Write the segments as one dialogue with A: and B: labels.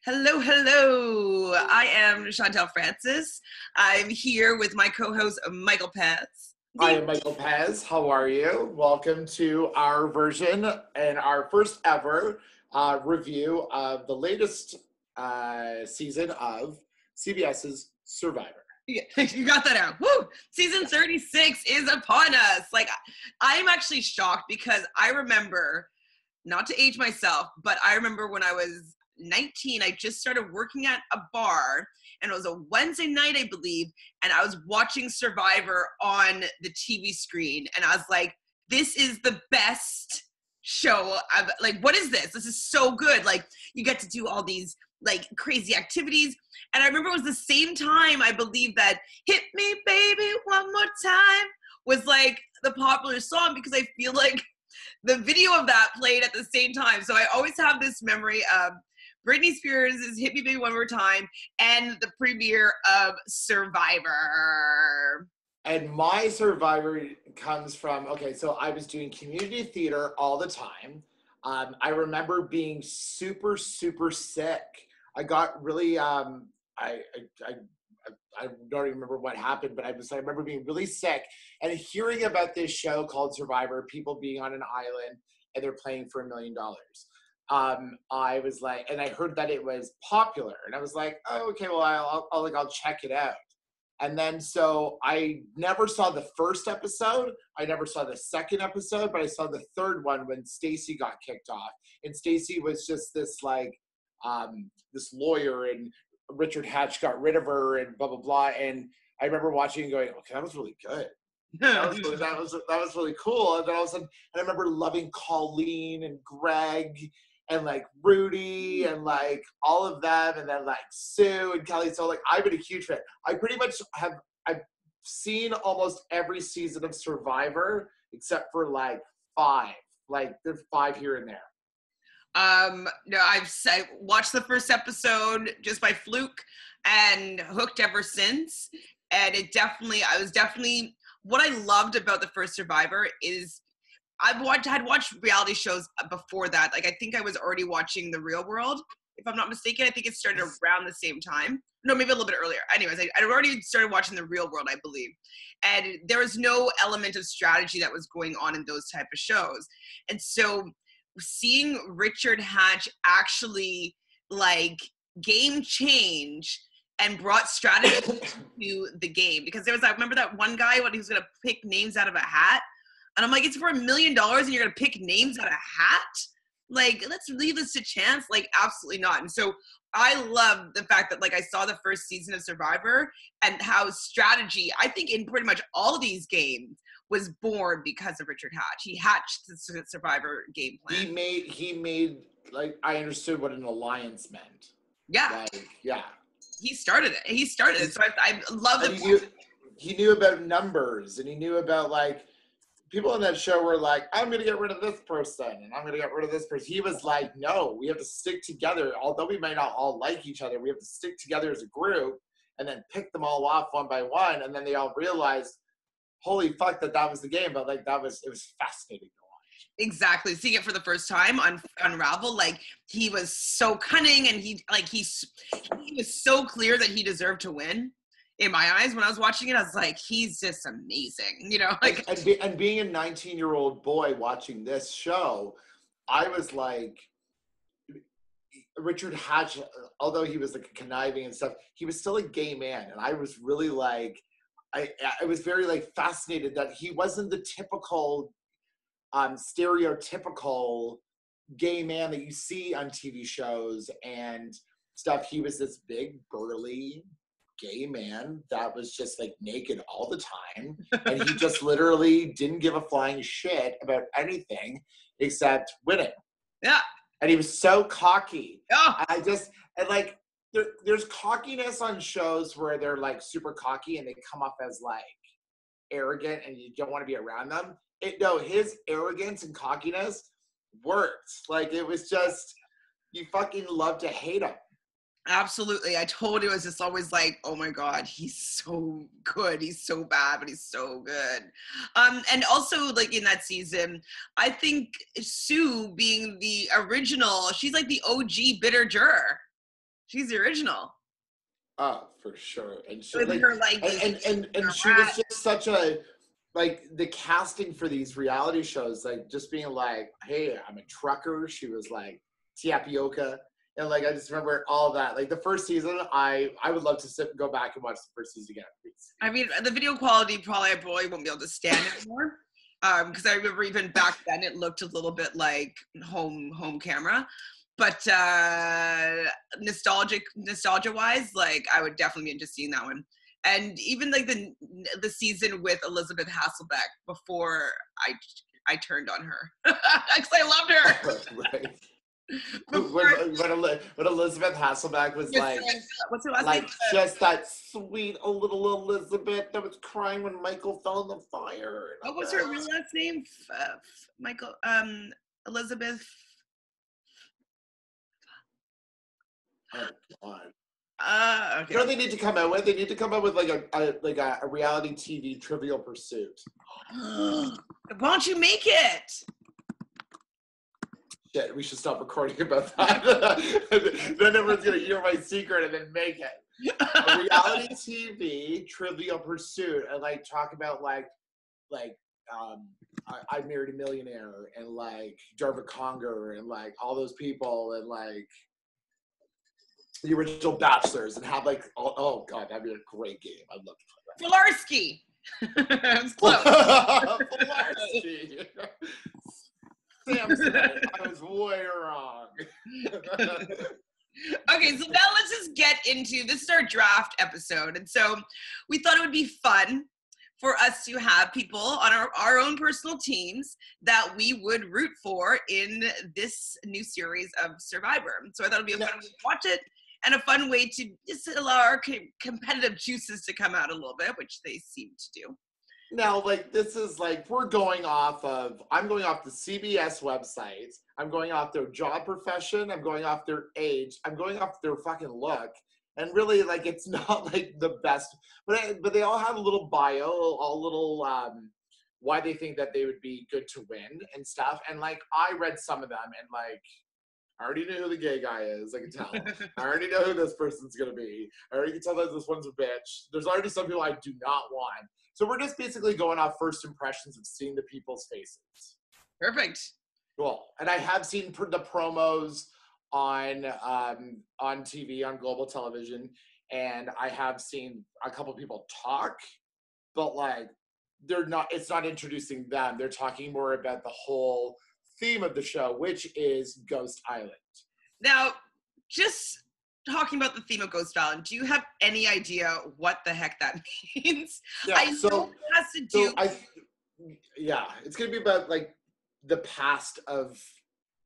A: Hello, hello. I am Chantele Francis. I'm here with my co-host, Michael Pez.
B: I am Michael Pez. How are you? Welcome to our version and our first ever review of the latest season of CBS's Survivor.
A: You got that out. Woo! Season 36 is upon us. I'm actually shocked because I remember, not to age myself, but I remember when I was 19, I just started working at a bar, and it was a Wednesday night, I believe, and I was watching Survivor on the TV screen, and I was like, this is the best show. What is this? This is so good. Like, you get to do all these like crazy activities. And I remember it was the same time, I believe, that Hit Me Baby One More Time was like the popular song, because I feel like the video of that played at the same time. So I always have this memory of Britney Spears' Hit Me Baby One More Time and the premiere of Survivor.
B: And my Survivor comes from, so I was doing community theater all the time. I remember being super, super sick. I got really, I don't even remember what happened, but I remember being really sick and hearing about this show called Survivor, people being on an island and they're playing for $1 million. I was like, and I heard that it was popular, and I was like, oh, okay, well, I'll check it out. And then, so I never saw the first episode. I never saw the second episode, but I saw the third one when Stacy got kicked off. And Stacy was just this this lawyer, and Richard Hatch got rid of her, and blah, blah, blah. And I remember watching and going, okay, that was really good. That was really cool. And then all of a sudden, and I remember loving Colleen and Greg and like Rudy and like all of them, and then like Sue and Kelly. So like I've been a huge fan. I pretty much I've seen almost every season of Survivor except for like 5. Like there's 5 here and there.
A: No, I watched the first episode just by fluke and hooked ever since. And I was definitely, what I loved about the first Survivor is had watched reality shows before that. Like, I think I was already watching The Real World, if I'm not mistaken. I think it started around the same time. No, maybe a little bit earlier. Anyways, I'd already started watching The Real World, I believe. And there was no element of strategy that was going on in those type of shows. And so seeing Richard Hatch actually like game change and brought strategy to the game, because I remember that one guy when he was going to pick names out of a hat, and I'm like, it's for $1 million and you're going to pick names out of a hat? Like, let's leave this to chance. Like, absolutely not. And so I love the fact that like I saw the first season of Survivor and how strategy, I think in pretty much all of these games, was born because of Richard Hatch. He hatched the Survivor game plan.
B: He made like, I understood what an alliance meant.
A: Yeah.
B: Like, yeah.
A: He started it. So I love it.
B: He knew about numbers, and he knew about like, people on that show were like, I'm going to get rid of this person, and I'm going to get rid of this person. He was like, no, we have to stick together. Although we might not all like each other, we have to stick together as a group and then pick them all off one by one. And then they all realized, holy fuck, that was the game. But like, it was fascinating to watch.
A: Exactly. Seeing it for the first time on Unravel, like he was so cunning, and he was so clear that he deserved to win. In my eyes, when I was watching it, I was like, he's just amazing, you know? Like,
B: and being a 19-year-old boy watching this show, I was like, Richard Hatch, although he was like conniving and stuff, he was still a gay man. And I was really like, I was very like fascinated that he wasn't the typical, stereotypical gay man that you see on TV shows and stuff. He was this big, burly, gay man that was just like naked all the time, and he just literally didn't give a flying shit about anything except winning.
A: Yeah.
B: And he was so cocky.
A: Yeah.
B: And like there's cockiness on shows where they're like super cocky and they come off as like arrogant and you don't want to be around them. His arrogance and cockiness worked. Like, it was just, you fucking love to hate him.
A: Absolutely. I told you, it was just always like, oh my God, he's so good. He's so bad, but he's so good. And also like in that season, I think Sue being the original, she's like the OG bitter juror. She's the original.
B: Oh, for sure. And she
A: With
B: like,
A: her like
B: and she was just such a, like, the casting for these reality shows, like just being like, hey, I'm a trucker. She was like tapioca. And like, I just remember all of that. Like the first season, I would love to sit and go back and watch the first season again.
A: I mean, the video quality probably won't be able to stand anymore. Because I remember even back then it looked a little bit like home camera. But nostalgia wise, like I would definitely be interested in seeing that one. And even like the season with Elizabeth Hasselbeck before I turned on her because I loved her.
B: Right. When Elizabeth Hasselbeck was like,
A: what's her last
B: like
A: name?
B: just that sweet little Elizabeth that was crying when Michael fell in the fire.
A: What was her real last name? Michael, Elizabeth.
B: Oh God.
A: Okay.
B: You know what they need to come out with? They need to come out with like a reality TV Trivial Pursuit.
A: Why don't you make it?
B: Shit, we should stop recording about that. Then everyone's gonna hear my secret and then make it. A reality TV Trivial Pursuit, and like talk about like I Married a Millionaire and like Jarva Conger and like all those people and like the original Bachelors and have like oh God, that'd be a great game. I'd love to play
A: that. Fularski. It's close.
B: Fularski. Samson, I was way wrong.
A: Okay, so now let's just get into, this is our draft episode. And so we thought it would be fun for us to have people on our own personal teams that we would root for in this new series of Survivor. So I thought it would be a fun way to watch it and a fun way to just allow our competitive juices to come out a little bit, which they seem to do.
B: Now, like, this is like, I'm going off the CBS website. I'm going off their job profession. I'm going off their age. I'm going off their fucking look. And really, like, it's not like the best, but they all have a little bio, a little, why they think that they would be good to win and stuff. And like, I read some of them and like, I already know who the gay guy is. I can tell. I already know who this person's going to be. I already can tell that this one's a bitch. There's already some people I do not want. So we're just basically going off first impressions of seeing the people's faces.
A: Perfect.
B: Cool. And I have seen the promos on TV, on global television, and I have seen a couple people talk, but like it's not introducing them. They're talking more about the whole theme of the show, which is Ghost Island. Now,
A: just talking about the theme of Ghost Island, do you have any idea what the heck that means?
B: Yeah,
A: I know it has to do.
B: It's gonna be about like the past of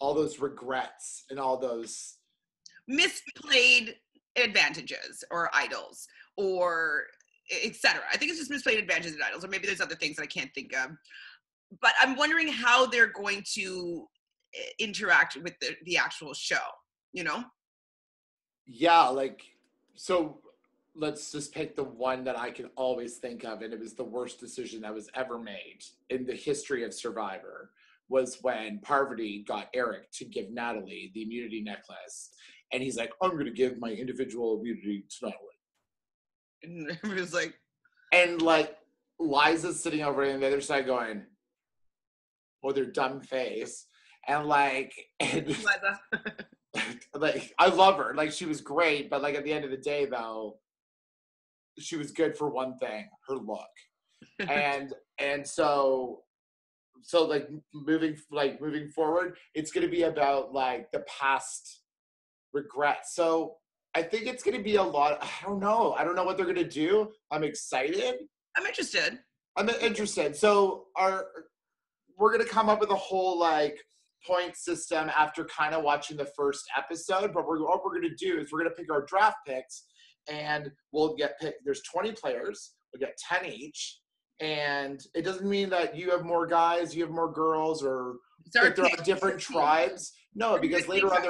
B: all those regrets and all those
A: misplayed advantages or idols or etc. I think it's just misplayed advantages and idols, or maybe there's other things that I can't think of. But I'm wondering how they're going to interact with the actual show, you know?
B: Yeah, like, so let's just pick the one that I can always think of, and it was the worst decision that was ever made in the history of Survivor, was when Parvati got Eric to give Natalie the immunity necklace. And he's like, I'm going to give my individual immunity to Natalie.
A: And it was like... And
B: like, Liza's sitting over on the other side going, with her dumb face. And like... Liza. Like, I love her. Like, she was great. But like, at the end of the day, though, she was good for one thing, her look. and so like moving forward, it's going to be about like the past regrets. So I think it's going to be a lot. I don't know what they're going to do. I'm excited.
A: I'm interested.
B: So we're going to come up with a whole like point system after kind of watching the first episode. But what we're going to do is we're going to pick our draft picks, and we'll get picked. There's 20 players. We'll get 10 each. And it doesn't mean that you have more guys, you have more girls, or if they're on different tribes. No, because later on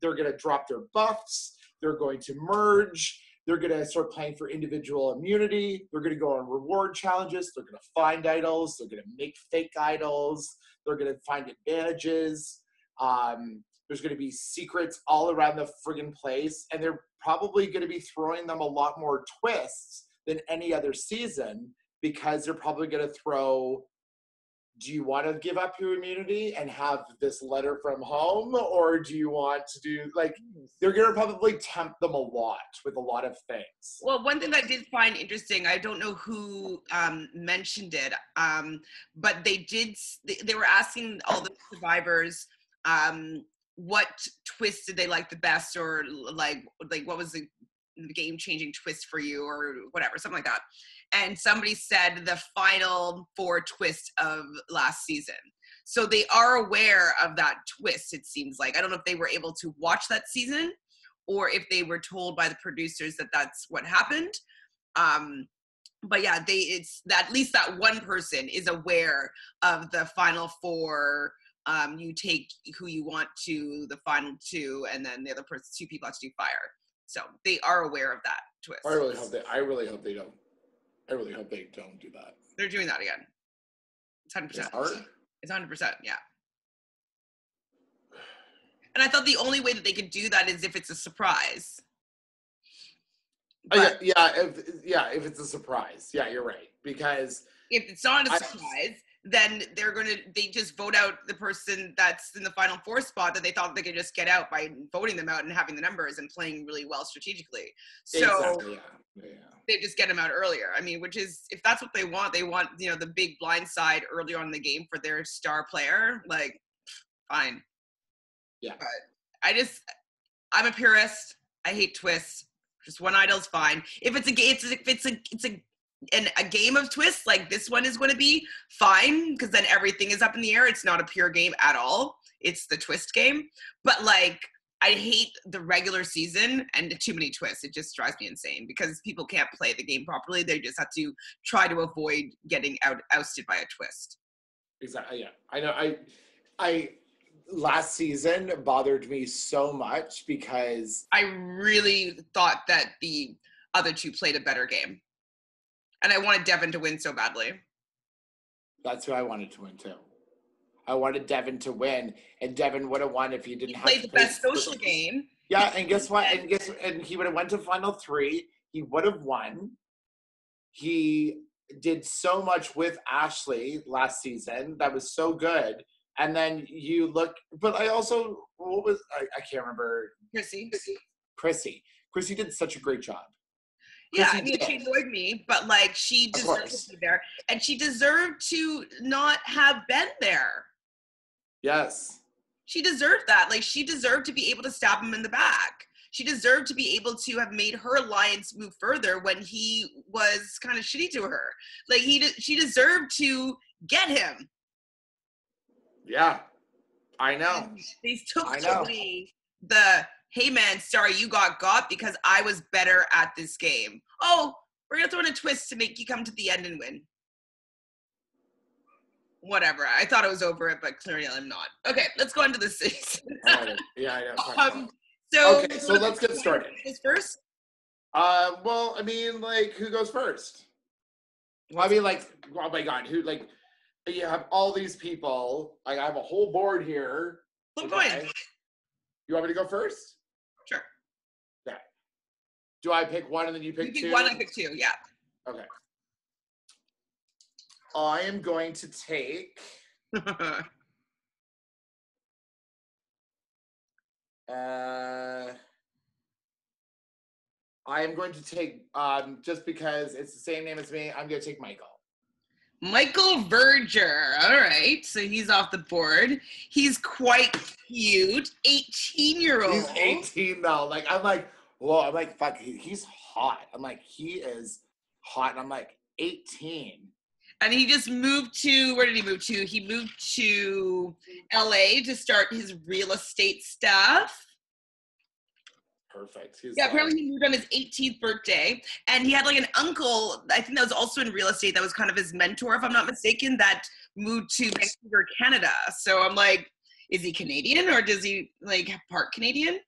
B: they're gonna drop their buffs. They're going to merge. They're gonna start playing for individual immunity. They're gonna go on reward challenges. They're gonna find idols. They're gonna make fake idols. They're gonna find advantages. There's going to be secrets all around the friggin' place, and they're probably going to be throwing them a lot more twists than any other season, because they're probably going to throw, do you want to give up your immunity and have this letter from home, or do you want to do, like, they're going to probably tempt them a lot with a lot of things.
A: Well, one thing that I did find interesting, I don't know who mentioned it, but they were asking all the survivors what twist did they like the best, or like what was the game-changing twist for you, or whatever, something like that. And somebody said the final 4 twist of last season. So they are aware of that twist, it seems like. I don't know if they were able to watch that season, or if they were told by the producers that that's what happened. But yeah, it's that at least that one person is aware of the final 4. You take who you want to the final 2, and then the other 2 people have to do fire. So they are aware of that twist.
B: I really hope they don't. I really hope they don't do that.
A: They're doing that again. It's 100%. It's 100%, yeah. And I thought the only way that they could do that is if it's a surprise.
B: But, if it's a surprise. Yeah, you're right. Because
A: if it's not a surprise, then they just vote out the person that's in the final 4 spot that they thought they could just get out by voting them out and having the numbers and playing really well strategically. So
B: exactly, yeah.
A: They just get them out earlier. I mean, which is, if that's what they want, the big blind side earlier on in the game for their star player, like, fine.
B: Yeah.
A: But I'm a purist. I hate twists. Just one idol's fine. If it's a game of twists like this one is going to be, fine, because then everything is up in the air. It's not a pure game at all. It's the twist game. But like, I hate the regular season and too many twists. It just drives me insane because people can't play the game properly. They just have to try to avoid getting ousted by a twist.
B: Exactly. Yeah, I know. I last season bothered me so much because
A: I really thought that the other 2 played a better game. And I wanted Devin to win so badly.
B: That's who I wanted to win too. I wanted Devin to win, and Devin would have won if he didn't have to play
A: the best social game.
B: Yeah, and guess what? And he would have went to final 3. He would have won. He did so much with Ashley last season that was so good. And then you look, but I also, I can't remember. Chrissy did such a great job.
A: Yeah, I mean, she annoyed me, but like, she deserved to be there, and she deserved to not have been there.
B: Yes.
A: She deserved that. Like, she deserved to be able to stab him in the back. She deserved to be able to have made her alliance move further when he was kind of shitty to her. Like, she deserved to get him.
B: Yeah, I know.
A: And they took away the, hey man, sorry, you got because I was better at this game. Oh, we're going to throw in a twist to make you come to the end and win. Whatever. I thought I was over it, but clearly I'm not. Okay, let's go into the season.
B: Yeah, I know. So let's get started.
A: Who's first?
B: Well, I mean, like, who goes first? Well, I mean, like, oh my God, who, like, you have all these people. Like, I have a whole board here.
A: Flip coin.
B: You want me to go first?
A: Sure.
B: Okay. Do I pick one and then you pick 2?
A: You pick 1, I pick 2, yeah.
B: Okay. I am going to take... I am going to take, just because it's the same name as me, I'm going to take Michael.
A: Michael Verger. All right. So he's off the board. He's quite cute. 18-year-old.
B: He's 18 though. Like, I'm like, whoa, I'm like, fuck, he's hot. I'm like, he is hot. And I'm like, 18.
A: And he just moved to, where did he move to? He moved to LA to start his real estate stuff.
B: Perfect.
A: Apparently he moved on his 18th birthday, and he had like an uncle, I think that was also in real estate, that was kind of his mentor, if I'm not mistaken, that moved to Vancouver, Canada. So I'm like, is he Canadian, or does he like have part Canadian?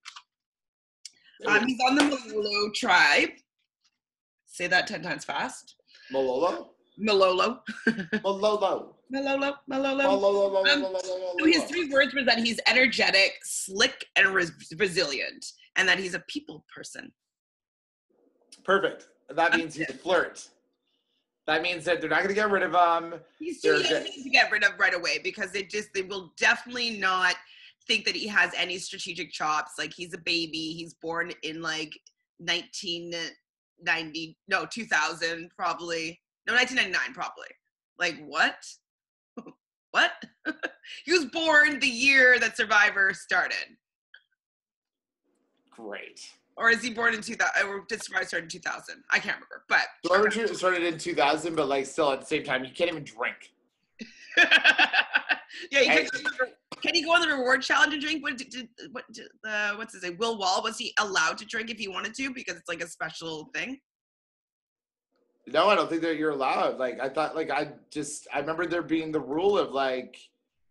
A: He's on the Malolo tribe. Say that 10 times fast.
B: Malolo?
A: Malolo.
B: Malolo.
A: Malolo, Malolo. So his 3 words were that he's energetic, slick, and resilient, and that he's a people person.
B: Perfect. That means he's a flirt. That means that they're not going to get rid of him.
A: He's too young to get rid of right away because they will definitely not think that he has any strategic chops. Like, he's a baby. He's born in like 2000 probably. No, 1999 probably. Like, what? What? He was born the year that Survivor started.
B: Great.
A: Or is he born in 2000? Or did Survivor start in 2000? I can't remember. But
B: Survivor started in 2000, but like still at the same time, you can't even drink.
A: Yeah, can he go on the reward challenge and drink? What's his name? Will Wall, was he allowed to drink if he wanted to because it's like a special thing?
B: No, I don't think that you're allowed. Like, I thought, like, I remember there being the rule of like.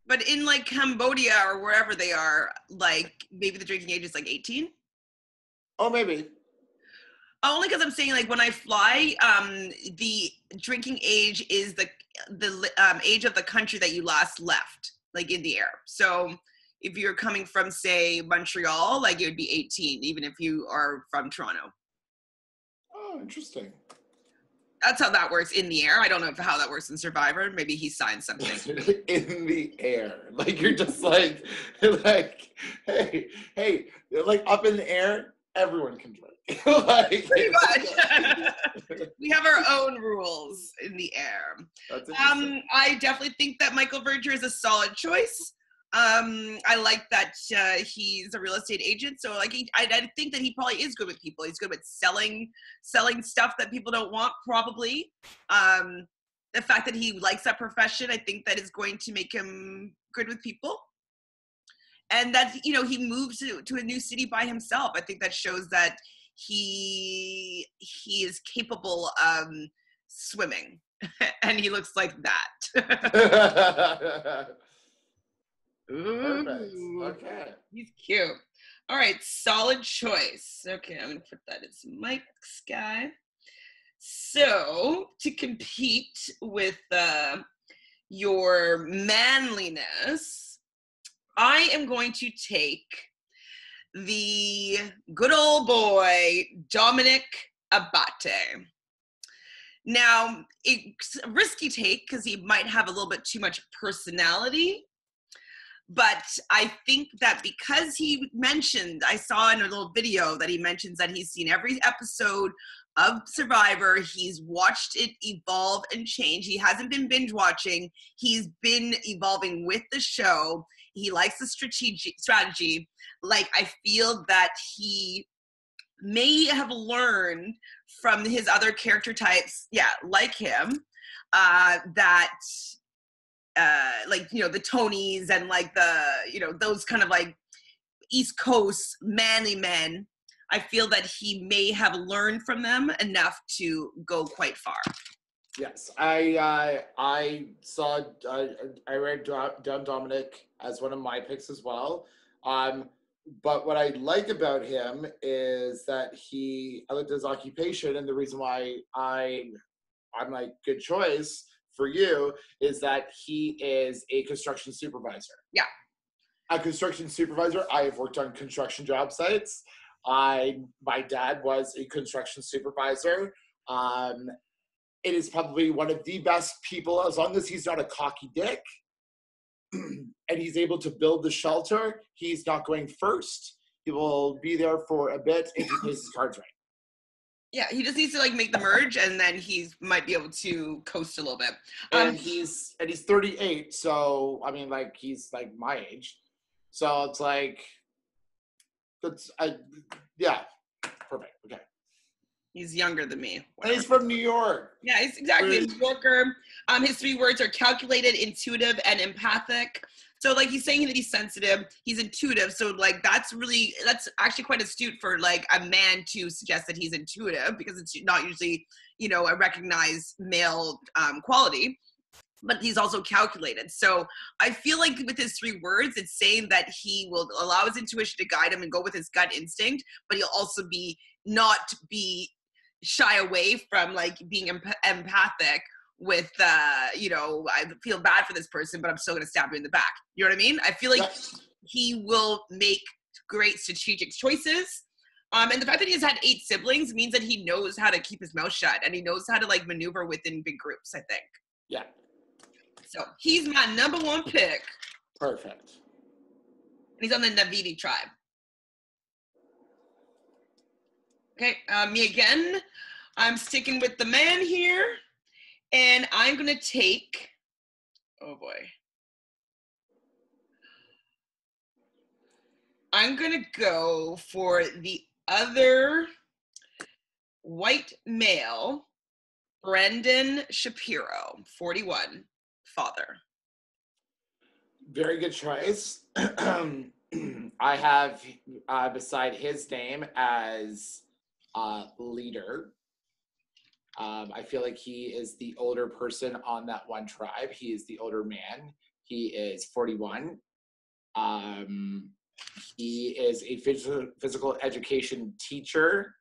A: But in like Cambodia or wherever they are, like maybe the drinking age is like 18.
B: Oh, maybe.
A: Only because I'm saying, like, when I fly, the drinking age is the age of the country that you last left, like, in the air. So if you're coming from, say, Montreal, like, it would be 18, even if you are from Toronto.
B: Oh, interesting.
A: That's how that works in the air. I don't know how that works in Survivor. Maybe he signed something.
B: In the air. Like, you're just like, hey, like, up in the air, everyone can drink. Like,
A: pretty much. We have our own rules in the air. I definitely think that Michael Verger is a solid choice. I like that he's a real estate agent, so like I think that he probably is good with people. He's good with selling stuff that people don't want, probably. The fact that he likes that profession, I think that is going to make him good with people. And that, you know, he moved to a new city by himself. I think that shows that he is capable of swimming, and he looks like that. Ooh,
B: perfect. Okay.
A: He's cute. All right, solid choice. Okay, I'm gonna put that as Mike's guy. So to compete with your manliness, I am going to take the good old boy, Dominic Abate. Now, it's a risky take because he might have a little bit too much personality, but I think that because he mentioned, I saw in a little video that he mentions that he's seen every episode of Survivor. He's watched it evolve and change. He hasn't been binge watching. He's been evolving with the show. He likes the strategy. Like, I feel that he may have learned from his other character types, like him, that like, you know, the Tonys and like the, you know, those kind of like East Coast manly men. I feel that he may have learned from them enough to go quite far.
B: Yes, I read down Dominic as one of my picks as well. But what I like about him is that I looked at his occupation, and the reason why I'm like, good choice for you is that he is a construction supervisor.
A: Yeah.
B: A construction supervisor. I have worked on construction job sites. My dad was a construction supervisor. It is probably one of the best people, as long as he's not a cocky dick and he's able to build the shelter. He's not going first. He will be there for a bit if he plays his cards right.
A: Yeah, he just needs to like make the merge, and then he might be able to coast a little bit.
B: And he's 38, so I mean, like, he's like my age, so it's like, yeah, perfect. Okay.
A: He's younger than me.
B: And he's from New York.
A: Yeah, he's exactly a New Yorker. His 3 words are calculated, intuitive, and empathic. So like, he's saying that he's sensitive, he's intuitive. So like, that's actually quite astute for like a man to suggest that he's intuitive, because it's not usually, you know, a recognized male quality. But he's also calculated. So I feel like with his 3 words, it's saying that he will allow his intuition to guide him and go with his gut instinct, but he'll also not be shy away from like being empathic with, you know, I feel bad for this person, but I'm still going to stab you in the back. You know what I mean? I feel like he will make great strategic choices. And the fact that he's had 8 siblings means that he knows how to keep his mouth shut and he knows how to like maneuver within big groups, I think.
B: Yeah.
A: So he's my number 1 pick.
B: Perfect.
A: And he's on the Navidi tribe. Okay, me again. I'm sticking with the man here. And I'm going to take, oh boy. I'm going to go for the other white male, Brendan Shapiro, 41, father.
B: Very good choice. I have beside his name as leader. I feel like he is the older person on that one tribe. He is the older man. He is 41. He is a physical education teacher.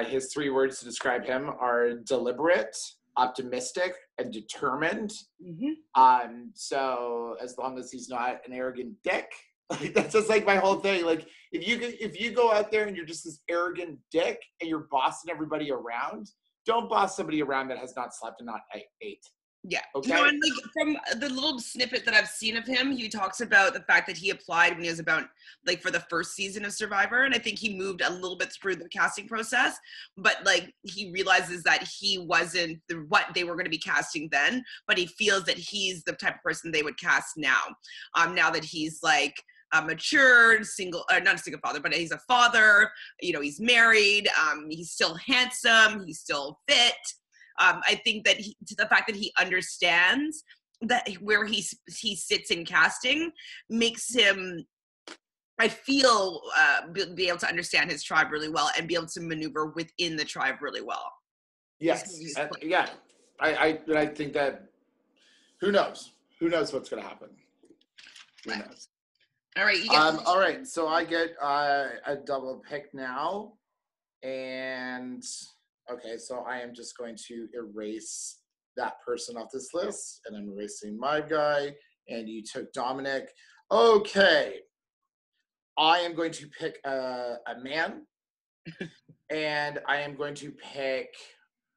B: His 3 words to describe him are deliberate, optimistic, and determined. Mm-hmm. So as long as he's not an arrogant dick, like that's just like my whole thing. Like if you go out there and you're just this arrogant dick and you're bossing everybody around, don't boss somebody around that has not slept and not ate.
A: Yeah.
B: Okay.
A: You know, and like from the little snippet that I've seen of him, he talks about the fact that he applied when he was about like for the first season of Survivor. And I think he moved a little bit through the casting process, but like he realizes that he wasn't what they were going to be casting then, but he feels that he's the type of person they would cast now. Now that he's like a matured, single, not a single father, but he's a father, you know, he's married, he's still handsome, he's still fit. I think that the fact that he understands that where he sits in casting makes him, I feel, be able to understand his tribe really well and be able to maneuver within the tribe really well.
B: Yes. Yeah. I think that who knows what's going to happen. Who knows?
A: All right.
B: All right. So I get a double pick now, and okay. So I am just going to erase that person off this list, and I'm erasing my guy. And you took Dominic. Okay. I am going to pick a man, and I am going to pick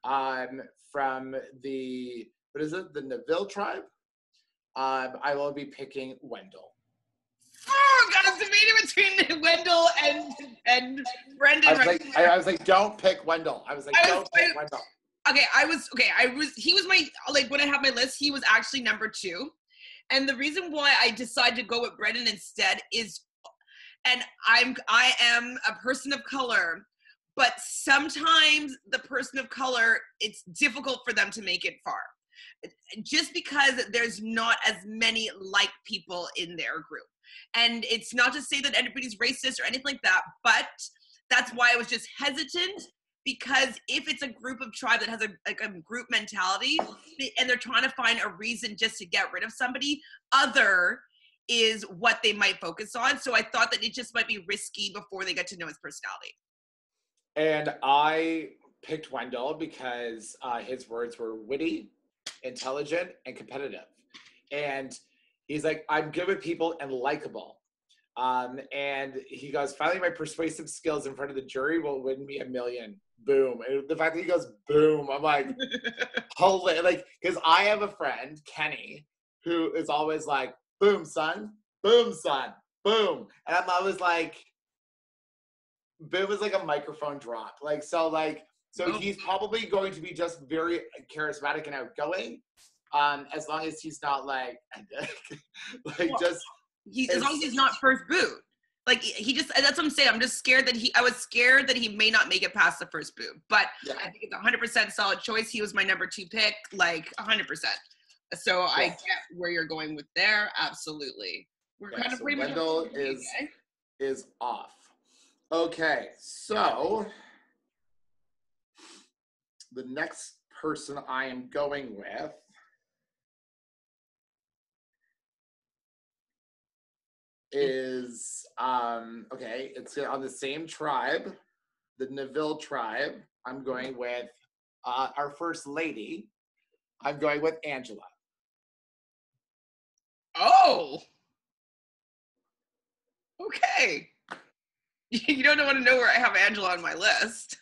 B: from the the Neville tribe. I will be picking Wendell.
A: I was debating between Wendell and Brendan.
B: I was like, don't pick Wendell. Don't pick Wendell.
A: Okay, he was my, like when I have my list, he was actually number 2. And the reason why I decided to go with Brendan instead is, and I am a person of color, but sometimes the person of color, it's difficult for them to make it far. Just because there's not as many like people in their group. And it's not to say that anybody's racist or anything like that, but that's why I was just hesitant, because if it's a group of tribe that has a group mentality and they're trying to find a reason just to get rid of somebody, other is what they might focus on. So I thought that it just might be risky before they get to know his personality.
B: And I picked Wendell because his words were witty, intelligent, and competitive. And he's like, I'm good with people and likable. And he goes, finally, my persuasive skills in front of the jury will win me $1 million. Boom. And the fact that he goes, boom, I'm like, holy, like, because I have a friend, Kenny, who is always like, boom, son, boom, son, boom. And I'm always like, boom is like a microphone drop. Like, so he's probably going to be just very charismatic and outgoing. As long as he's not like as
A: long as he's not first boot. Like that's what I'm saying. I'm just scared that I was scared that he may not make it past the first boot. But yeah. I think it's 100% solid choice. He was my number 2 pick, like 100%. So I get where you're going with there. Absolutely. We're kind of
B: so
A: pretty
B: Wendell
A: much
B: is off. Okay, so the next person I am going with is it's on the same tribe, the Neville tribe. I'm going with our first lady, I'm going with Angela.
A: Oh. Okay. You don't want to know where I have Angela on my list.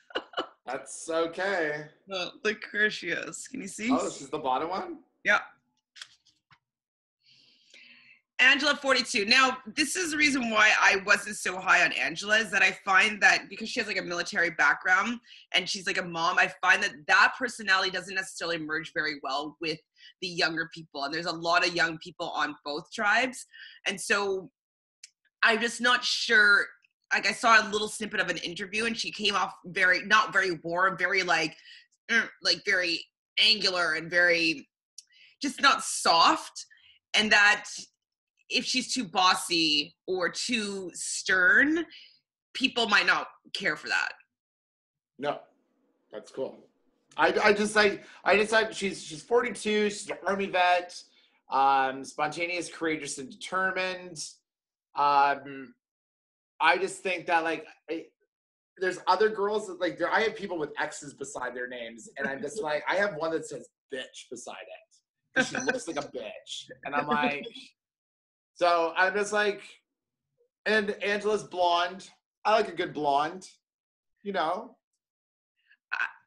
B: That's okay.
A: Oh, look where she is. Can you see?
B: Oh, she's the bottom one?
A: Yeah. Angela 42. Now, this is the reason why I wasn't so high on Angela, is that I find that because she has like a military background and she's like a mom, I find that that personality doesn't necessarily merge very well with the younger people. And there's a lot of young people on both tribes. And so I'm just not sure. Like, I saw a little snippet of an interview and she came off very, not very warm, very like very angular and very just not soft. And that if she's too bossy or too stern, people might not care for that.
B: No, that's cool. I just like she's 42. She's an Army vet, spontaneous, courageous, and determined. I just think that like there's other girls that like I have people with X's beside their names, and I'm just like I have one that says bitch beside it because she looks like a bitch, and I'm like. So I'm just like, and Angela's blonde. I like a good blonde, you know.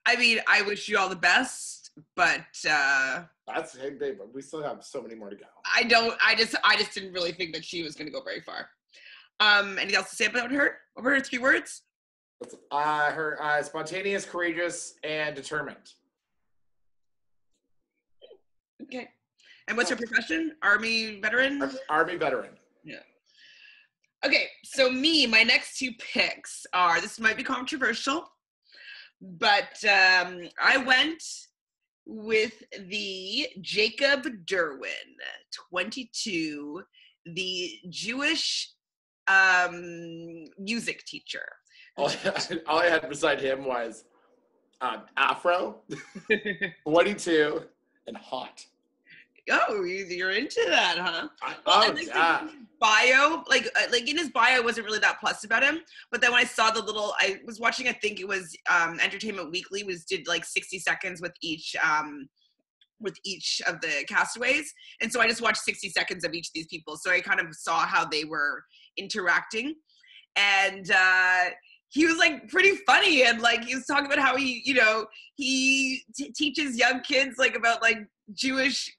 A: I mean, I wish you all the best, but
B: That's hey babe. We still have so many more to go.
A: I just didn't really think that she was going to go very far. Anything else to say about her? What were her 3 words?
B: Her spontaneous, courageous, and determined.
A: Okay. And what's her profession? Army veteran?
B: Army veteran.
A: Yeah. Okay, so my next 2 picks are, this might be controversial, but I went with the Jacob Derwin, 22, the Jewish music teacher.
B: All I had beside him was Afro, 22, and hot.
A: Oh, you're into that, huh?
B: Bio,
A: like in his bio, wasn't really that plus about him. But then when I saw I was watching, I think it was Entertainment Weekly did like 60 seconds with each of the castaways, and so I just watched 60 seconds of each of these people. So I kind of saw how they were interacting, and he was like pretty funny, and like he was talking about how he teaches young kids like about like Jewish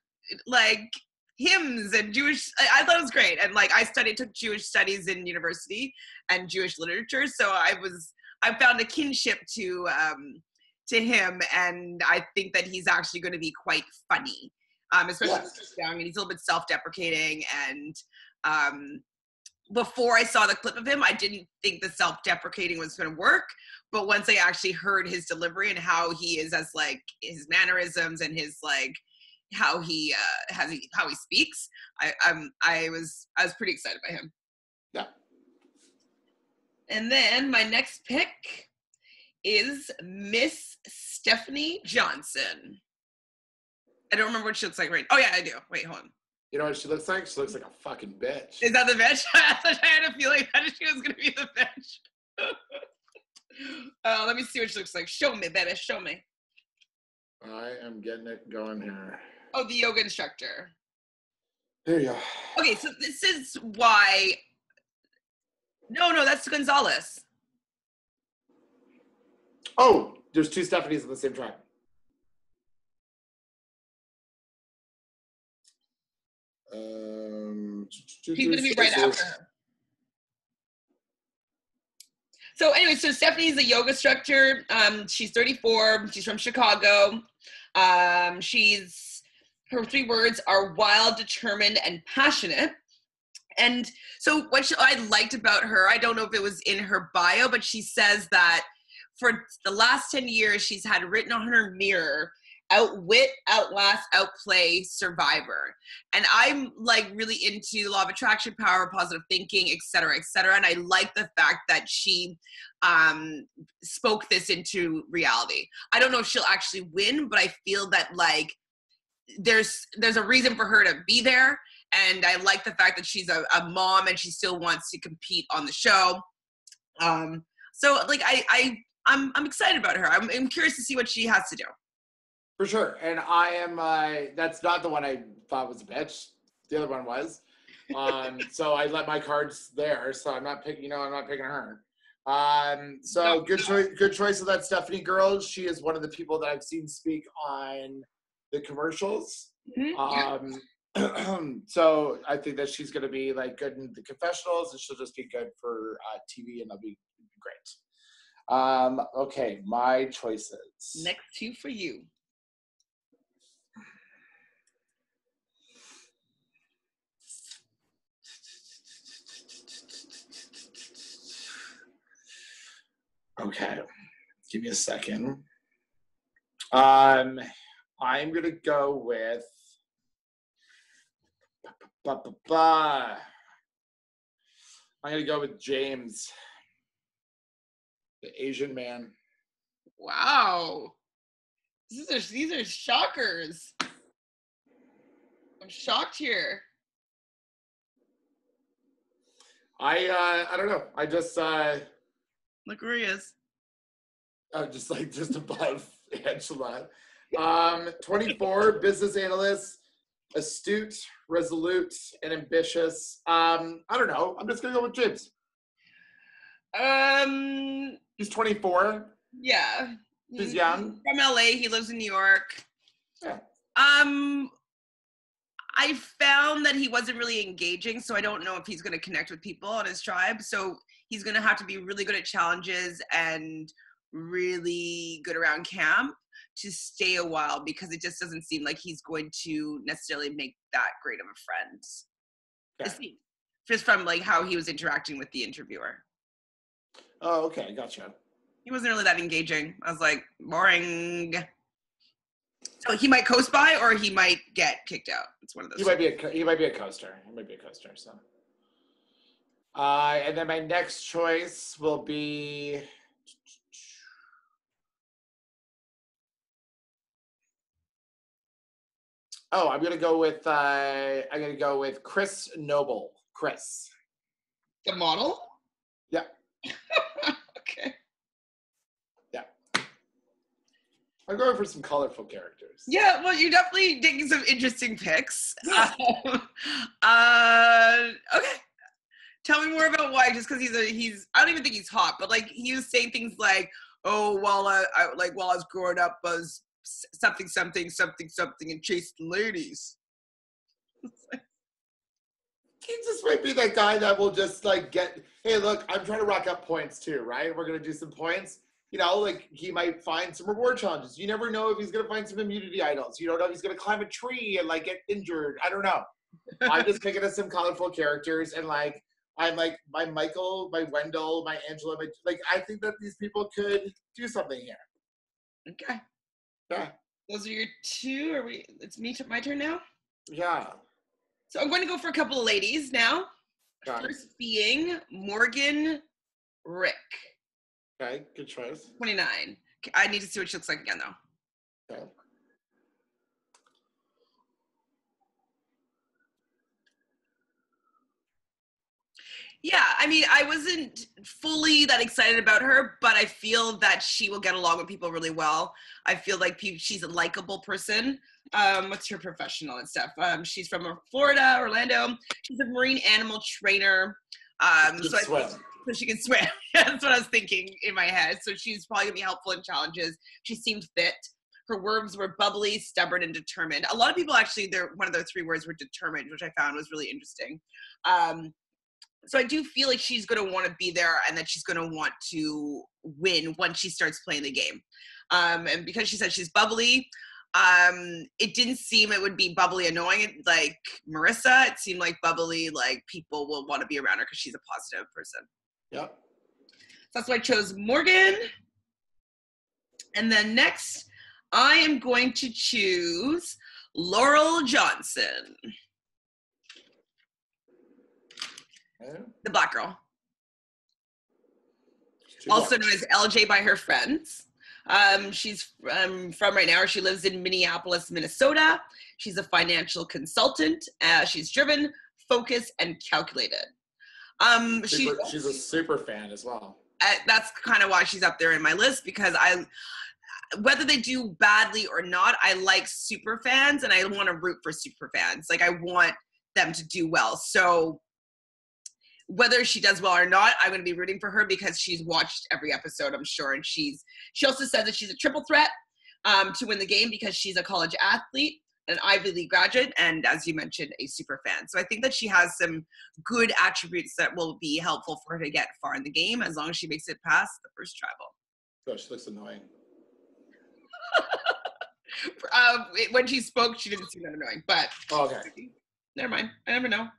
A: like hymns and Jewish. I thought it was great, and like I took Jewish studies in university and Jewish literature, so I found a kinship to him, and I think that he's actually going to be quite funny, especially when he's young and he's a little bit self-deprecating. And before I saw the clip of him, I didn't think the self-deprecating was going to work, but once I actually heard his delivery and how he is as like his mannerisms and his like how he speaks, I was pretty excited by him.
B: Yeah.
A: And then my next pick is Miss Stephanie Johnson. I don't remember what she looks like right. Oh yeah, I do. Wait, hold on.
B: You know what she looks like? She looks like a fucking bitch.
A: Is that the bitch? I had a feeling that she was gonna be the bitch. Let me see what she looks like. Show me, baby. Show me.
B: I am getting it going here.
A: Oh, the yoga instructor.
B: There you go.
A: Okay, so this is why. No, that's Gonzalez.
B: Oh, there's 2 Stephanies in the same tribe.
A: She's gonna be right after her. So anyway, so Stephanie's a yoga instructor. She's 34. She's from Chicago. Her 3 words are wild, determined, and passionate. And so what I liked about her, I don't know if it was in her bio, but she says that for the last 10 years, she's had written on her mirror, outwit, outlast, outplay, survivor. And I'm like really into law of attraction, power, positive thinking, et cetera, et cetera. And I like the fact that she spoke this into reality. I don't know if she'll actually win, but I feel that like there's a reason for her to be there. And I like the fact that she's a mom and she still wants to compete on the show. So like I'm excited about her. I'm curious to see what she has to do.
B: For sure. And I am, that's not the one I thought was a bitch. The other one was. So I let my cards there. So I'm not picking, I'm not picking her. So good choice of that Stephanie girl. She is one of the people that I've seen speak on the commercials. So I think that she's going to be like good in the confessionals, and she'll just be good for TV, and that'll be great. Okay, my choices.
A: Next two for you.
B: Okay, give me a second. I'm gonna go with I'm gonna go with James, the Asian man.
A: Wow, these are shockers. I'm shocked here.
B: I don't know. I just
A: Look where he is.
B: Just above Angela. 24, business analyst, astute, resolute, and ambitious. I don't know. I'm just gonna go with James. He's 24.
A: Yeah.
B: He's young.
A: From LA. He lives in New York.
B: Yeah.
A: I found that he wasn't really engaging, so I don't know if he's going to connect with people on his tribe. So he's going to have to be really good at challenges and really good around camp to stay a while, because it just doesn't seem like he's going to necessarily make that great of a friend. Okay. Just from like how he was interacting with the interviewer.
B: Oh, okay, gotcha.
A: He wasn't really that engaging. I was like, boring. So he might coast by, or he might get kicked out. It's one of those.
B: He might be a coaster. He might be a coaster. So, and then my next choice will be. Oh, I'm gonna go with Chris Noble. Chris.
A: The model?
B: Yeah.
A: Okay.
B: Yeah. I'm going for some colorful characters.
A: Yeah, well, you're definitely taking some interesting picks.
B: Yeah.
A: Okay. Tell me more about why. Just because he's I don't even think he's hot, but like he was saying things like, "Oh, while I was growing up, I was something, and chased ladies."
B: He just might be that guy that will just like get, hey, look, I'm trying to rack up points too, right? We're going to do some points. Like he might find some reward challenges. You never know if he's going to find some immunity idols. You don't know if he's going to climb a tree and like get injured. I don't know. I'm just picking up some colorful characters, and like, I'm like my Michael, my Wendell, my Angela, I think that these people could do something here.
A: Okay.
B: Yeah.
A: Those are your two. It's my turn now?
B: Yeah.
A: So I'm going to go for a couple of ladies now.
B: Got
A: First being Morgan Rick.
B: Okay, good choice.
A: 29. I need to see what she looks like again, though.
B: Okay.
A: Yeah, I mean, I wasn't fully that excited about her, but I feel that she will get along with people really well. I feel like she's a likable person. What's her professional and stuff? She's from Florida, Orlando. She's a marine animal trainer. So she can swim. That's what I was thinking in my head. So she's probably gonna be helpful in challenges. She seemed fit. Her words were bubbly, stubborn, and determined. A lot of people actually, one of their 3 words were determined, which I found was really interesting. So I do feel like she's going to want to be there, and that she's going to want to win once she starts playing the game. And because she said she's bubbly, it didn't seem it would be bubbly annoying like Marissa. It seemed like bubbly, like people will want to be around her because she's a positive person.
B: Yep.
A: So that's why I chose Morgan. And then next, I am going to choose Laurel Johnson. The black girl. Also known as LJ by her friends. She's from right now. She lives in Minneapolis, Minnesota. She's a financial consultant. She's driven, focused, and calculated.
B: She's a super fan as well.
A: That's kind of why she's up there in my list, because whether they do badly or not, I like super fans and I want to root for super fans. Like I want them to do well. So whether she does well or not, I'm going to be rooting for her because she's watched every episode, I'm sure. And she also says that she's a triple threat to win the game because she's a college athlete, an Ivy League graduate, and as you mentioned, a super fan. So I think that she has some good attributes that will be helpful for her to get far in the game as long as she makes it past the first tribal.
B: Oh, she looks annoying.
A: When she spoke, she didn't seem that annoying, but
B: okay.
A: Never mind. I never know.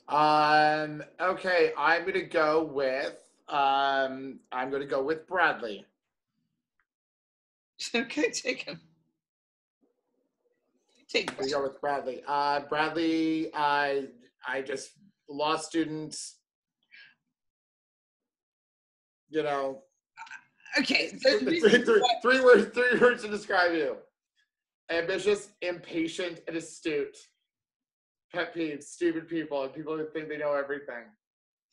B: Okay, I'm gonna go with Bradley.
A: Okay, take him.
B: I'm gonna go with Bradley. Bradley, I just law student. You know.
A: Okay.
B: Three words to describe you: ambitious, impatient, and astute. Pet peeves, stupid people, and people who think they know everything.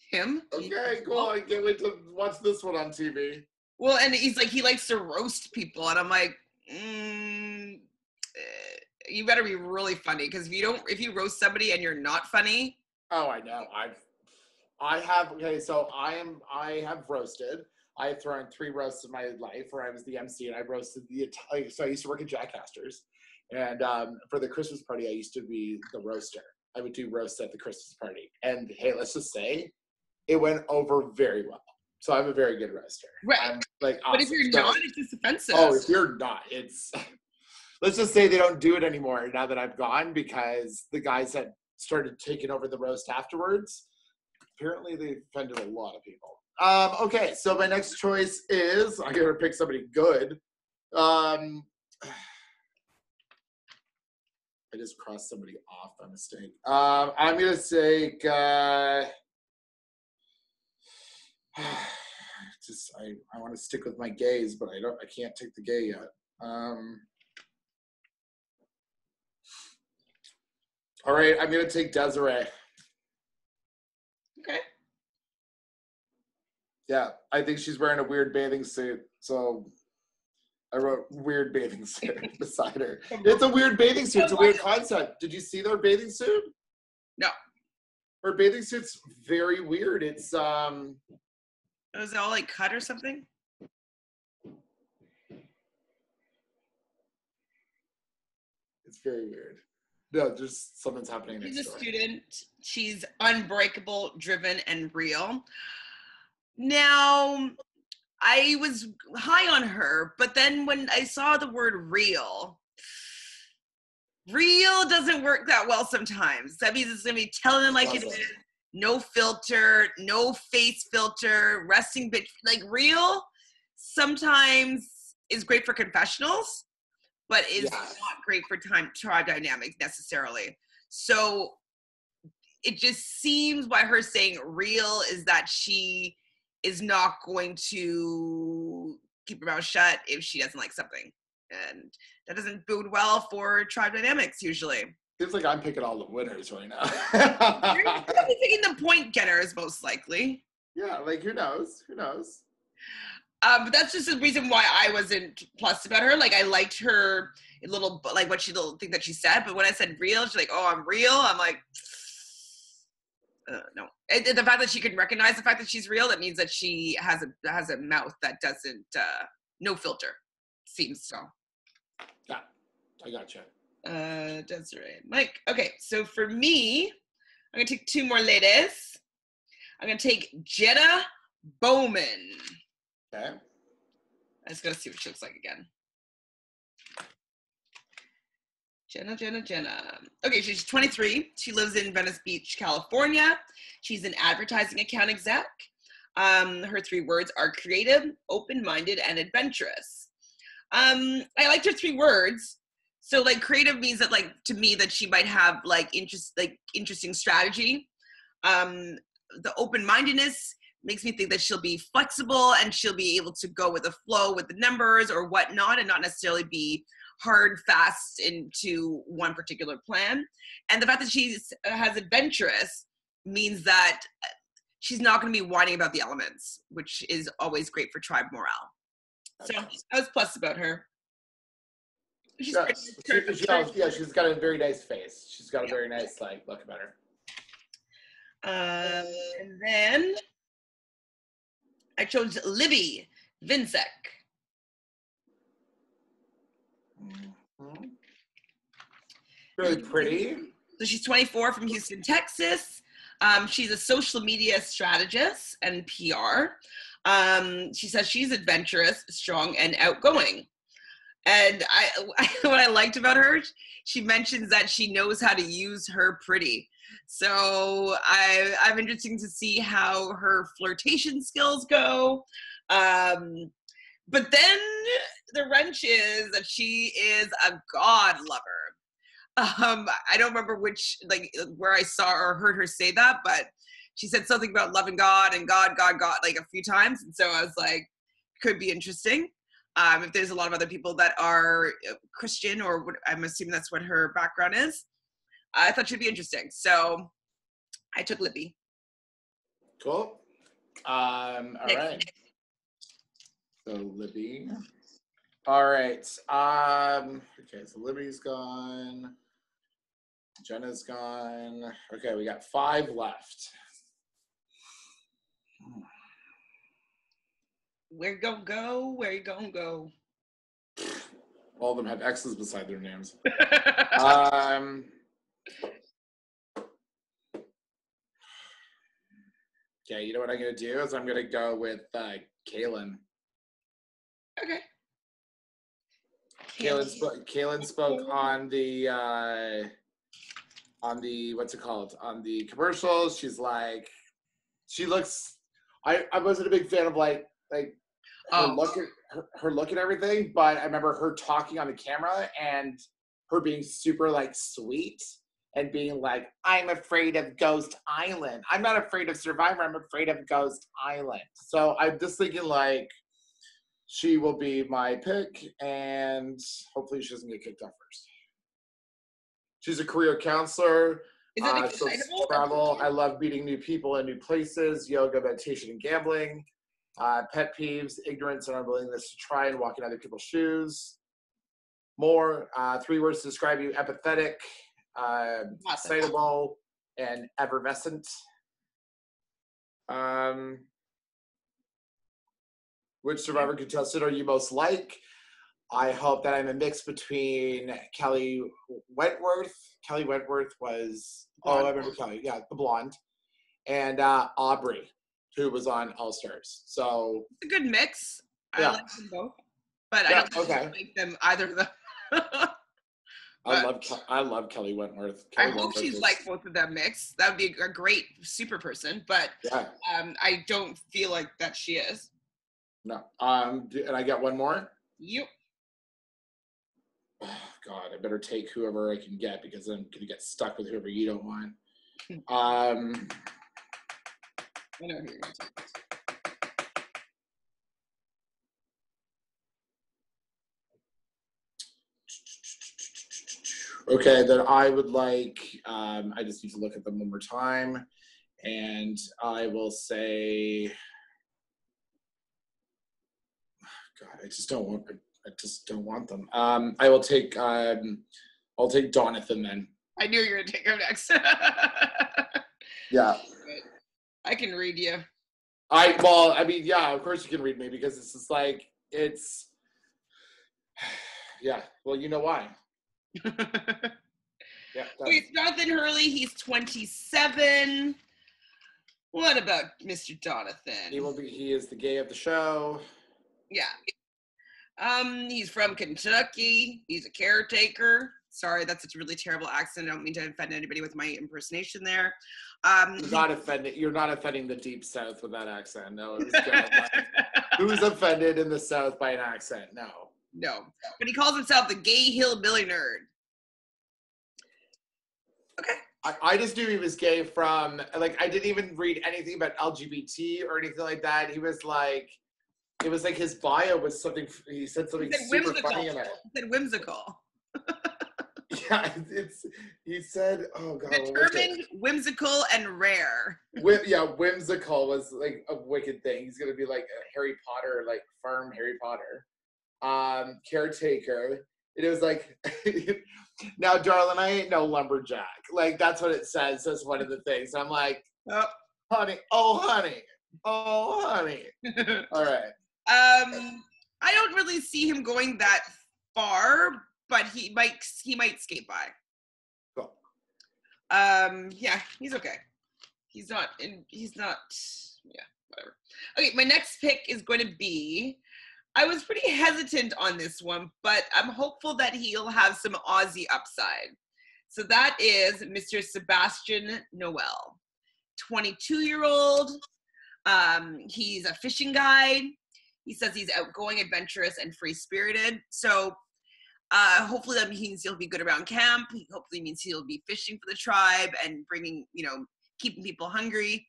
A: Him?
B: Okay, cool. I can't wait to watch this one on TV.
A: Well, and he's like, he likes to roast people, and I'm like, you better be really funny, because if you roast somebody and you're not funny.
B: Oh, I know. I have roasted. I have thrown 3 roasts in my life where I was the MC and I roasted so I used to work at Jackcasters. And for the Christmas party, I used to be the roaster. I would do roasts at the Christmas party. And hey, let's just say it went over very well. So I'm a very good roaster.
A: Right.
B: I'm like, awesome.
A: But if you're not, it's just offensive.
B: Oh, if you're not, it's, let's just say they don't do it anymore now that I've gone, because the guys that started taking over the roast afterwards, apparently they offended a lot of people. Okay, so my next choice is, I'm going to pick somebody good. I just crossed somebody off by mistake. I'm going to say, I want to stick with my gays, but I can't take the gay yet. All right, I'm going to take Desiree.
A: Okay.
B: Yeah, I think she's wearing a weird bathing suit, so I wrote weird bathing suit beside her. It's a weird bathing suit. It's a weird concept. Did you see their bathing suit?
A: No.
B: Her bathing suit's very weird. It's
A: Was it all like cut or something?
B: It's very weird. No, just something's happening next door.
A: She's a student. She's unbreakable, driven, and real. Now, I was high on her, but then when I saw the word real doesn't work that well sometimes. That means it's going to be telling them like it is, no filter, no face filter, resting bitch. Like real sometimes is great for confessionals, but is not great for tribe dynamics necessarily. So it just seems by her saying real is that she is not going to keep her mouth shut if she doesn't like something. And that doesn't bode well for tribe dynamics usually.
B: Seems like I'm picking all the winners right now.
A: You're probably picking the point getters most likely.
B: Yeah, like who knows? Who knows?
A: But that's just the reason why I wasn't plussed about her. Like I liked her little, like what she little thing that she said. But when I said real, she's like, "Oh, I'm real." I'm like, no. And the fact that she can recognize the fact that she's real, that means that she has a mouth that doesn't no filter. Seems so.
B: Yeah, I gotcha.
A: Desiree, Mike. Okay, so for me, I'm gonna take 2 more ladies. I'm gonna take Jenna Bowman.
B: Okay.
A: I just gotta see what she looks like again. Jenna. Okay, she's 23. She lives in Venice Beach, California. She's an advertising account exec. Her 3 words are creative, open-minded, and adventurous. I liked her 3 words. So like creative means that like to me that she might have like interesting strategy. The open-mindedness makes me think that she'll be flexible and she'll be able to go with the flow with the numbers or whatnot and not necessarily be hard, fast into one particular plan. And the fact that she has adventurous means that she's not going to be whining about the elements, which is always great for tribe morale. So I was plus about her. She's
B: Yes. She's got a very nice face. She's got a very nice look about her.
A: And then I chose Libby Vincek.
B: Mm-hmm. Really pretty.
A: So she's 24 from Houston, Texas. She's a social media strategist and PR. She says she's adventurous, strong, and outgoing. And what I liked about her, she mentions that she knows how to use her pretty. So I'm interested to see how her flirtation skills go. But then the wrench is that she is a God lover. I don't remember where I saw or heard her say that, but she said something about loving God and God like a few times. And so I was like, could be interesting. If there's a lot of other people that are Christian, or I'm assuming that's what her background is, I thought she'd be interesting. So I took Libby.
B: Cool. All right. So Libby. All right. Okay, so Libby's gone. Jenna's gone. Okay, we got 5 left.
A: Where you gonna go? Where you gonna go?
B: All of them have X's beside their names. Okay, you know what I'm gonna do is I'm gonna go with Kaylin.
A: Okay.
B: Kaylin spoke on the what's it called? On the commercials. She's like, she looks. I wasn't a big fan of her look and everything, but I remember her talking on the camera and her being super sweet and being like, I'm afraid of Ghost Island. I'm not afraid of Survivor. I'm afraid of Ghost Island. So I'm just thinking she will be my pick, and hopefully she doesn't get kicked off first. She's a career counselor.
A: Is it excitable?
B: Travel. I love meeting new people and new places. Yoga, meditation, and gambling. Pet peeves: ignorance and unwillingness to try and walk in other people's shoes. More. 3 words to describe you: empathetic, excitable, and effervescent. Which Survivor contestant are you most like? I hope that I'm a mix between Kelly Wentworth. Kelly Wentworth was, I remember Kelly, yeah, the blonde. And Aubrey, who was on All Stars. So
A: it's a good mix.
B: Yeah.
A: I like them both, but I don't like them either of them.
B: I love Kelly Wentworth.
A: I hope she's like both of them mixed. That would be a great super person, but I don't feel like that she is.
B: No. And I got one more?
A: Yep.
B: Oh, God, I better take whoever I can get because I'm going to get stuck with whoever you don't want.
A: I know who you're going to take.
B: Okay, then I would like, I just need to look at them one more time. And I will say, God, I just don't want them. I will take, I'll take Donathan then.
A: I knew you were going to take her next.
B: Yeah.
A: I can read you.
B: Yeah, of course you can read me because it's just yeah, well, you know why. Yeah.
A: Wait, Jonathan Hurley, he's 27. What about Mr. Jonathan?
B: He is the gay of the show.
A: Yeah. He's from Kentucky. He's a caretaker. Sorry, that's a really terrible accent. I don't mean to offend anybody with my impersonation there.
B: You're not offending the deep South with that accent. No. Who's offended in the South by an accent? No.
A: But he calls himself the gay hillbilly nerd. Okay.
B: I just knew he was gay from, I didn't even read anything about LGBT or anything like that. He was it was his bio was something, he said something super funny in it.
A: He said whimsical.
B: Yeah, he said, oh God, what was it?
A: Determined, whimsical, and rare.
B: Whimsical was like a wicked thing. He's gonna be like a Harry Potter, like farm Harry Potter. Caretaker. And it was like, now, darling, I ain't no lumberjack. Like, that's what it says. That's one of the things. I'm like,
A: Oh.
B: honey, oh, honey. All right.
A: I don't really see him going that far, but he might skate by.
B: Cool.
A: Yeah, he's okay. He's not, yeah, whatever. Okay, my next pick is going to be, I was pretty hesitant on this one, but I'm hopeful that he'll have some Aussie upside. So that is Mr. Sebastian Noel, 22-year-old. He's a fishing guide. He says he's outgoing, adventurous, and free-spirited. So hopefully that means he'll be good around camp. Hopefully means he'll be fishing for the tribe and bringing, keeping people hungry.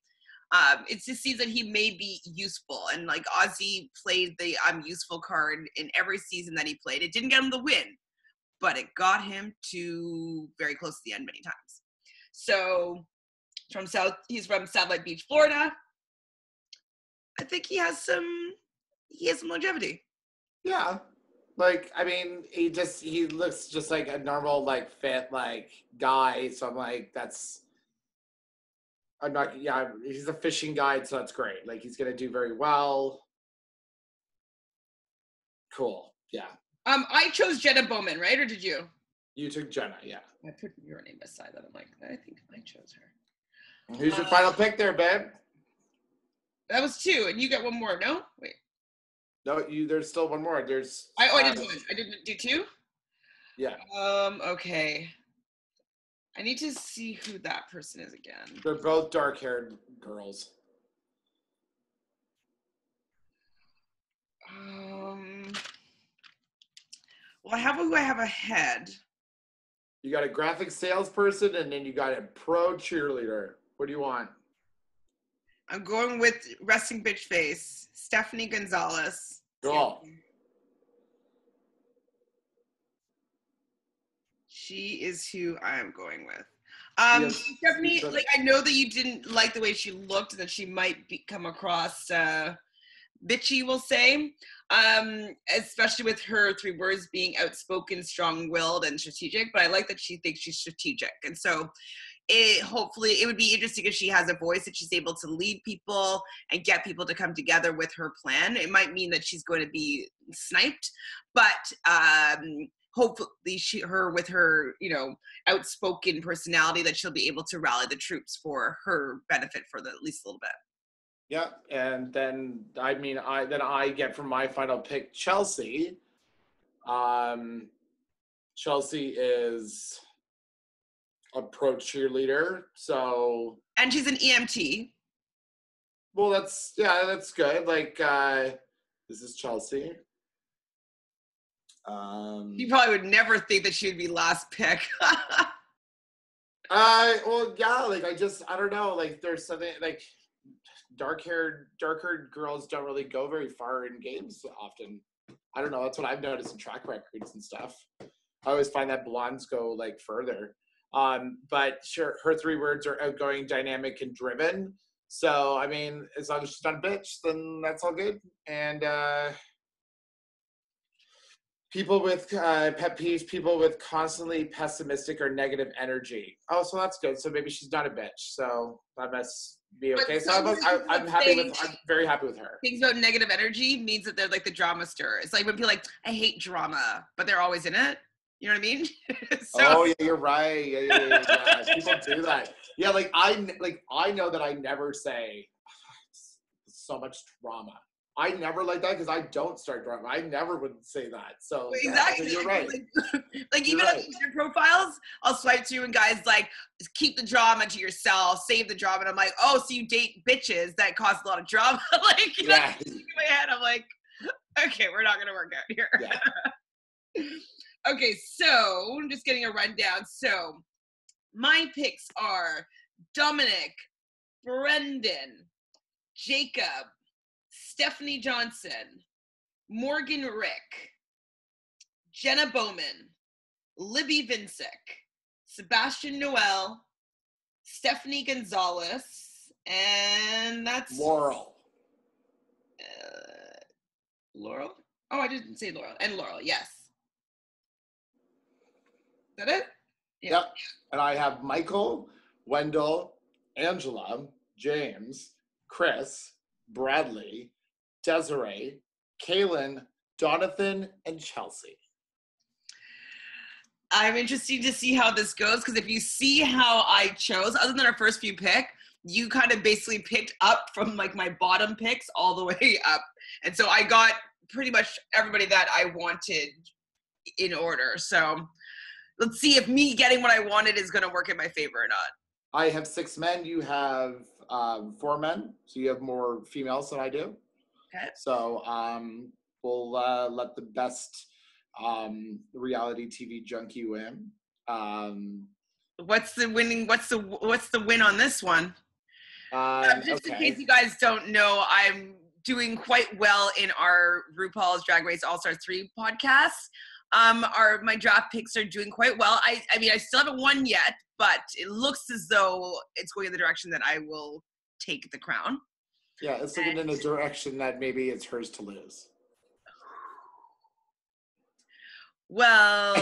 A: It just seems that he may be useful. And like Ozzy played the I'm useful card in every season that he played. It didn't get him the win, but it got him to very close to the end many times. So he's from Satellite Beach, Florida. I think he has some longevity.
B: Yeah. Like, I mean, he looks just like a normal, like, fit, like, guy. So I'm like, he's a fishing guide, so that's great. Like, he's going to do very well. Cool. Yeah.
A: I chose Jenna Bowman, right? Or did you?
B: You took Jenna, yeah.
A: I put your name beside that. I'm like, I think I chose her.
B: Who's your final pick there, babe?
A: That was 2, and you got one more, no? Wait.
B: No, there's still one more. I did
A: one. I didn't do 2?
B: Yeah.
A: Okay. I need to see who that person is again.
B: They're both dark-haired girls.
A: Well, I have who I have ahead.
B: You got a graphic salesperson, and then you got a pro cheerleader. What do you want?
A: I'm going with resting bitch face, Stephanie Gonzalez.
B: Cool.
A: She is who I am going with. Stephanie, like, I know that you didn't like the way she looked and that she might come across bitchy, we'll say, especially with her 3 words being outspoken, strong-willed, and strategic, but I like that she thinks she's strategic. And so hopefully it would be interesting if she has a voice that she's able to lead people and get people to come together with her plan. It might mean that she's going to be sniped, but hopefully with her, outspoken personality, that she'll be able to rally the troops for her benefit for at least a little bit.
B: Yeah, and then I get from my final pick Chelsea. Chelsea is a pro cheerleader, so,
A: and she's an EMT.
B: Well, that's good. Like, this is Chelsea.
A: You probably would never think that she would be last pick.
B: Well, yeah, like, I don't know, like, there's something, like, dark-haired girls don't really go very far in games often. I don't know, that's what I've noticed in track records and stuff. I always find that blondes go, like, further. But sure, her 3 words are outgoing, dynamic, and driven. So, I mean, as long as she's not a bitch, then that's all good. And people with pet peeves, people with constantly pessimistic or negative energy. Oh, so that's good. So maybe she's not a bitch. So that must be okay. So I'm very happy with her.
A: Things about negative energy means that they're like the drama stir. It's like when people I hate drama, but they're always in it. You know what I mean?
B: Oh yeah, you're right. Yeah. People do that. Yeah, like I know that I never say so much drama. I never like that because I don't start drama. I never would say that. So
A: exactly,
B: you're right.
A: Like even on your profiles, I'll swipe through and guys like keep the drama to yourself, save the drama. And I'm like, oh, so you date bitches that cause a lot of drama? Like, in my head, I'm like, okay, we're not gonna work out here. Yeah. Okay, so I'm just getting a rundown. So my picks are Dominic, Brendan, Jacob, Stephanie Johnson, Morgan Rick, Jenna Bowman, Libby Vincic, Sebastian Noel, Stephanie Gonzalez, and that's
B: Laurel.
A: Laurel? Oh, I didn't say Laurel. And Laurel, yes. Is that it?
B: Yeah. Yep. And I have Michael, Wendell, Angela, James, Chris, Bradley, Desiree, Kaylin, Jonathan, and Chelsea.
A: I'm interested to see how this goes, because if you see how I chose, other than our first few pick, you kind of basically picked up from like my bottom picks all the way up. And so I got pretty much everybody that I wanted in order. So let's see if me getting what I wanted is going to work in my favor or not.
B: I have 6 men. You have 4 men. So you have more females than I do.
A: Okay.
B: So we'll let the best reality TV junkie win.
A: What's the win on this one? Just in case you guys don't know, I'm doing quite well in our RuPaul's Drag Race All-Stars 3 podcast. My draft picks are doing quite well. I mean, I still haven't won yet, but it looks as though it's going in the direction that I will take the crown.
B: Yeah, it's looking in a direction that maybe it's hers to lose.
A: Well,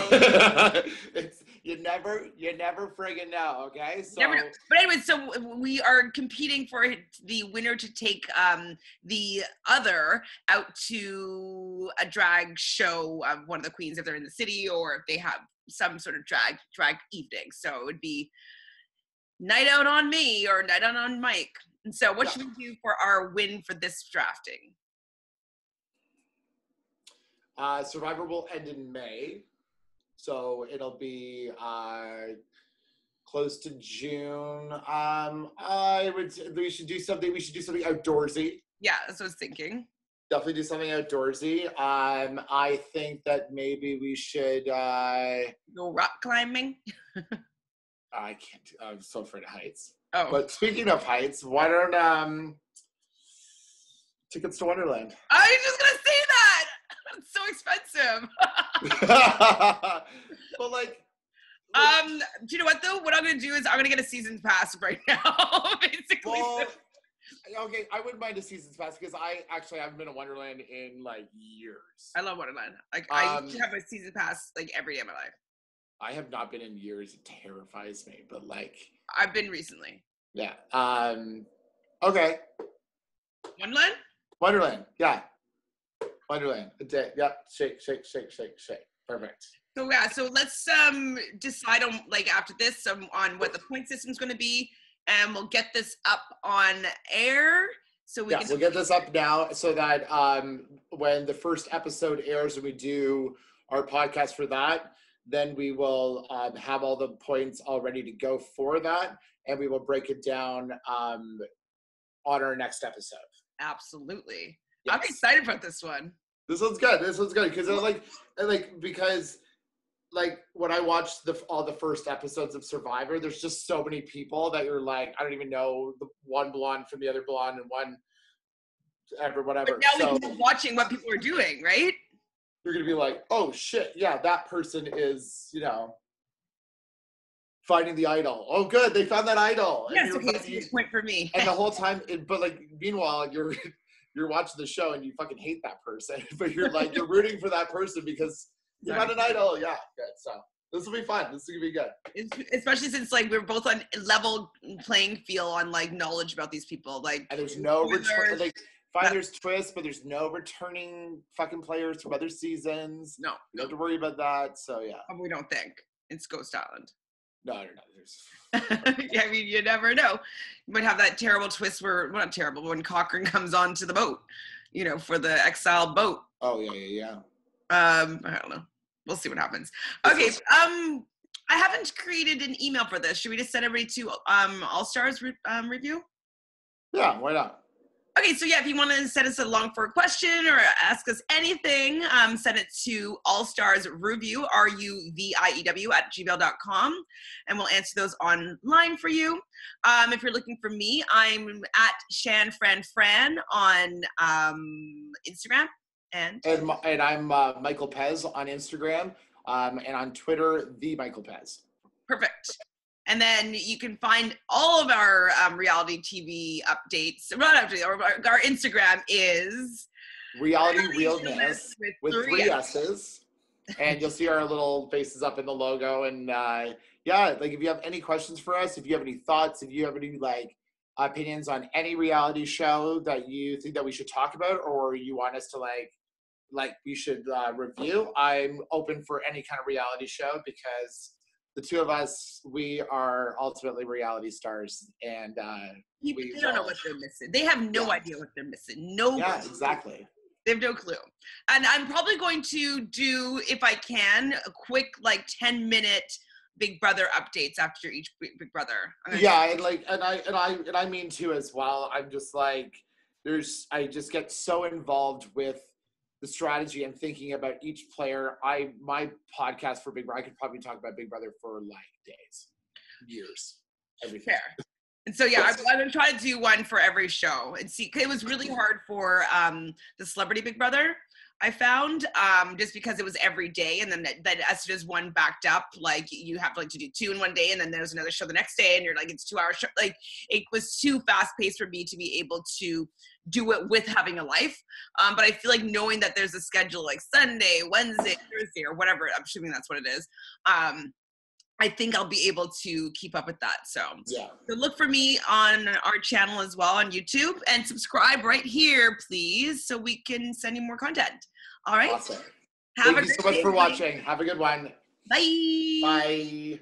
B: you never friggin' know, okay? So,
A: never know. But anyway, so we are competing for the winner to take the other out to a drag show of one of the queens if they're in the city, or if they have some sort of drag evening. So it would be night out on me or night out on Mike. And so what should we do for our win for this drafting?
B: Survivor will end in May, so it'll be close to June. We should do something outdoorsy.
A: Yeah, that's what I was thinking.
B: Definitely do something outdoorsy. I think that maybe we should
A: go rock climbing.
B: I can't. I'm so afraid of heights.
A: Oh,
B: but speaking of heights, why don't tickets to Wonderland?
A: I was just gonna say that. It's so expensive.
B: But like,
A: do you know what though? What I'm gonna do is I'm gonna get a season pass right now, basically. Well,
B: okay, I wouldn't mind a season's pass because I haven't been to Wonderland in like years.
A: I love Wonderland. Like I used to have a season pass like every day of my life.
B: I have not been in years. It terrifies me, but like
A: I've been recently.
B: Yeah. Okay. Wonderland. Yeah. Wonderland. A day. Yep. Shake. Perfect.
A: So yeah. So let's decide on like after this on what the point system's going to be, and we'll get this up on air. So we'll
B: get this up now so that when the first episode airs and we do our podcast for that, then we will have all the points all ready to go for that, and we will break it down on our next episode.
A: Absolutely.
B: Yes.
A: I'm excited about this one.
B: This one's good because because when I watched all the first episodes of Survivor, there's just so many people that you're like, I don't even know the one blonde from the other blonde and one whatever.
A: But now we can be watching what people are doing, right?
B: You're going to be like, oh shit, yeah, that person is, finding the idol. Oh good, they found that idol.
A: Yes, okay, that's a good point for me.
B: And the whole time, but like, meanwhile, you're watching the show and you fucking hate that person, but you're like, you're rooting for that person because you found an idol. Yeah, good. So this will be fun. This is going to be good.
A: Especially since like we're both on level playing field on like knowledge about these people. Like,
B: and there's no return. Like, fine, there's twists, but there's no returning fucking players from other seasons.
A: No.
B: You don't have to worry about that. So yeah.
A: We don't think it's Ghost Island.
B: No.
A: Yeah, I mean, you never know. You might have that terrible twist where, well, not terrible, but when Cochrane comes onto the boat, for the exiled boat.
B: Oh yeah.
A: I don't know. We'll see what happens. Okay. I haven't created an email for this. Should we just send everybody to All Stars review?
B: Yeah, why not?
A: Okay, so yeah, if you want to send us along for a question or ask us anything, send it to allstarsreview, RUVIEW @gmail.com, and we'll answer those online for you. If you're looking for me, I'm at ShanFranFran on Instagram. And I'm
B: Michael Pez on Instagram. and on Twitter, the Michael Pez.
A: Perfect. And then you can find all of our reality TV updates. Not updates, our Instagram is
B: Reality Realness with three S's. And you'll see our little faces up in the logo. And yeah, like if you have any questions for us, if you have any thoughts, if you have any like opinions on any reality show that you think that we should talk about, or you want us to like we should review, I'm open for any kind of reality show, because the two of us, we are ultimately reality stars, and
A: they don't know what they're missing. They have no idea what they're missing. No.
B: Yeah, exactly.
A: They have no clue. And I'm probably going to do, if I can, a quick 10-minute Big Brother updates after each Big Brother.
B: Yeah, and I mean too as well. I'm just like, I just get so involved with the strategy and thinking about each player. My podcast for Big Brother, I could probably talk about Big Brother for like days, years, everything.
A: Fair. And so, yeah, I'm going to try to do one for every show and see. It was really hard for the Celebrity Big Brother, I found, just because it was every day. And then as soon as one backed up, like you have to do 2 in one day, and then there's another show the next day, and you're like, it's 2 hours show. Like it was too fast paced for me to be able to do it with having a life. But I feel like knowing that there's a schedule like Sunday, Wednesday, Thursday, or whatever, I'm assuming that's what it is. I think I'll be able to keep up with that. So look for me on our channel as well on YouTube, and subscribe right here, please, so we can send you more content. All right.
B: Awesome. Thank you so much for watching. Have a good one.
A: Bye.
B: Bye.